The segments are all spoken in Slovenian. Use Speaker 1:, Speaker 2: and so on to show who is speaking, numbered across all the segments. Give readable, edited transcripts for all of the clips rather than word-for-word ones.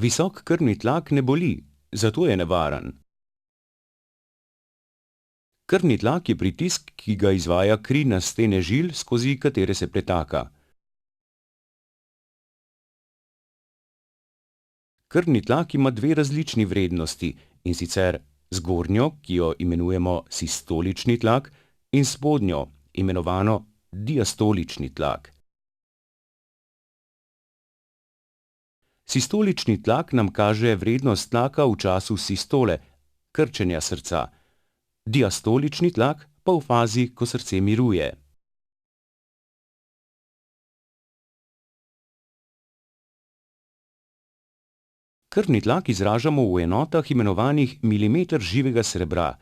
Speaker 1: Visok krvni tlak ne boli, zato je nevaren. Krvni tlak je pritisk, ki ga izvaja kri na stene žil, skozi katere se pretaka. Krvni tlak ima dve različni vrednosti, in sicer zgornjo, ki jo imenujemo sistolični tlak, in spodnjo, imenovano diastolični tlak. Sistolični tlak nam kaže vrednost tlaka v času sistole, krčenja srca, diastolični tlak pa v fazi, ko srce miruje. Krvni tlak izražamo v enotah imenovanih milimeter živega srebra.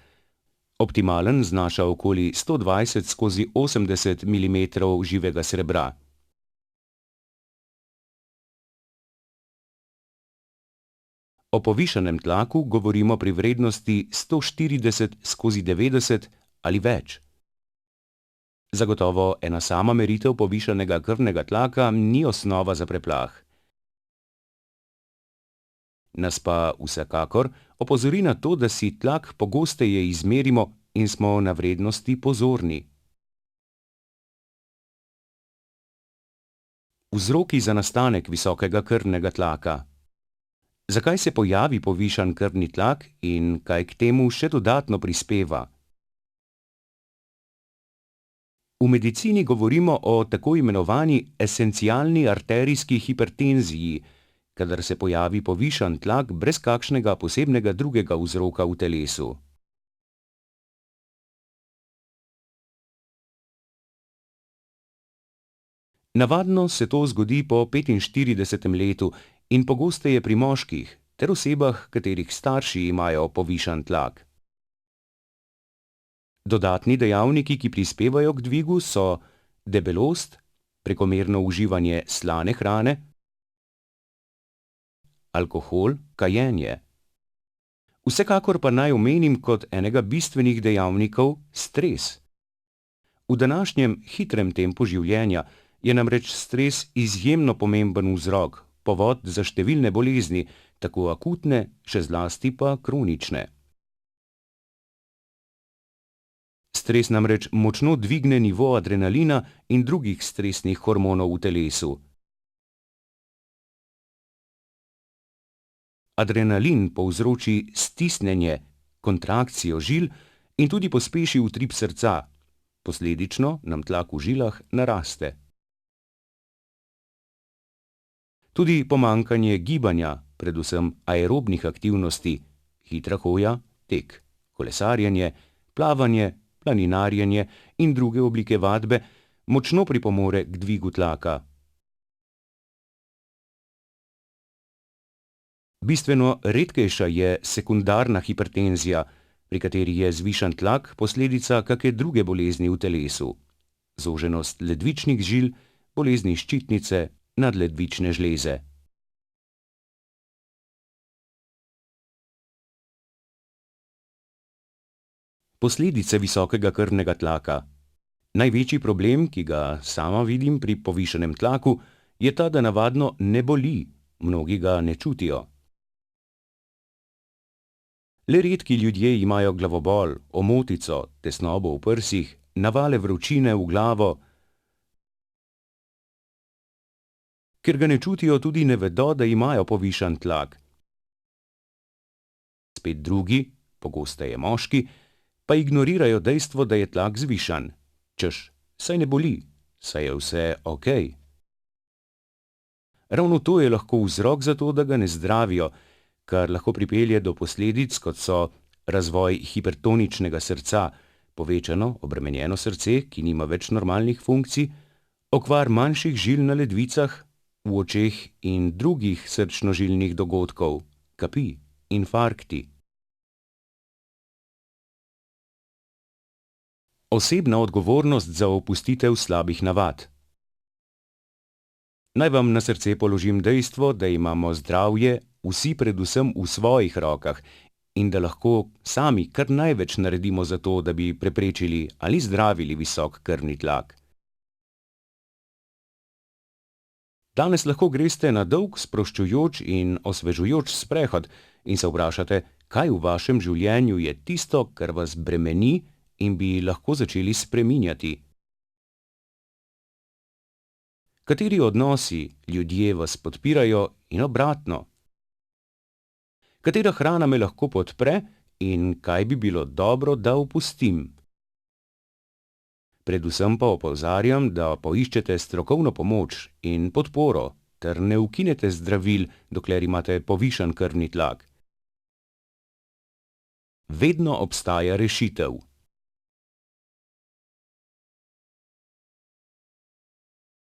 Speaker 1: Optimalen znaša okoli 120/80 milimetrov živega srebra. O povišanem tlaku govorimo pri vrednosti 140/90 ali več. Zagotovo ena sama meritev povišanega krvnega tlaka ni osnova za preplah. Nas pa vsekakor opozori na to, da si tlak pogosteje izmerimo in smo na vrednosti pozorni. Vzroki za nastanek visokega krvnega tlaka. Zakaj se pojavi povišan krvni tlak in kaj k temu še dodatno prispeva? V medicini govorimo o tako imenovani esencialni arterijski hipertenziji, kadar se pojavi povišan tlak brez kakšnega posebnega drugega vzroka v telesu. Navadno se to zgodi po 45. letu in pogosteje pri moških ter osebah, katerih starši imajo povišan tlak. Dodatni dejavniki, ki prispevajo k dvigu, so debelost, prekomerno uživanje slane hrane, alkohol, kajenje. Vsekakor pa naj omenim kot enega bistvenih dejavnikov stres. V današnjem hitrem tempu življenja je namreč stres izjemno pomemben vzrok, povod za številne bolezni, tako akutne, še zlasti pa kronične. Stres namreč močno dvigne nivo adrenalina in drugih stresnih hormonov v telesu. Adrenalin povzroči stisnjenje, kontrakcijo žil in tudi pospeši utrip srca. Posledično nam tlak v žilah naraste. Tudi pomanjkanje gibanja, predvsem aerobnih aktivnosti, hitra hoja, tek, kolesarjenje, plavanje, planinarjenje in druge oblike vadbe, močno pripomore k dvigu tlaka. Bistveno redkejša je sekundarna hipertenzija, pri kateri je zvišan tlak posledica kake druge bolezni v telesu. Zoženost ledvičnih žil, bolezni ščitnice, nadledvične žleze. Posledice visokega krvnega tlaka. Največji problem, ki ga sama vidim pri povišanem tlaku, je ta, da navadno ne boli, mnogi ga ne čutijo. Le redki ljudje imajo glavobol, omotico, tesnobo v prsih, navale vročine v glavo. Ker ga ne čutijo, tudi ne vedo, da imajo povišan tlak. Spet drugi, pogosteje moški, pa ignorirajo dejstvo, da je tlak zvišan. Češ, saj ne boli, saj je vse okej. Ravno to je lahko vzrok za to, da ga ne zdravijo, kar lahko pripelje do posledic, kot so razvoj hipertoničnega srca, povečano, obremenjeno srce, ki nima več normalnih funkcij, okvar manjših žil na ledvicah, v očeh in drugih srčno-žilnih dogodkov, kapi, infarkti. Osebna odgovornost za opustitev slabih navad. Naj vam na srce položim dejstvo, da imamo zdravje vsi predvsem v svojih rokah in da lahko sami kar največ naredimo za to, da bi preprečili ali zdravili visok krvni tlak. Danes lahko greste na dolg, sproščujoč in osvežujoč sprehod in se vprašate, kaj v vašem življenju je tisto, kar vas bremeni in bi lahko začeli spreminjati. Kateri odnosi, ljudje vas podpirajo in obratno? Katera hrana me lahko podpre in kaj bi bilo dobro, da opustim? Predvsem pa opozarjam, da poiščete strokovno pomoč in podporo ter ne ukinete zdravil, dokler imate povišan krvni tlak. Vedno obstaja rešitev.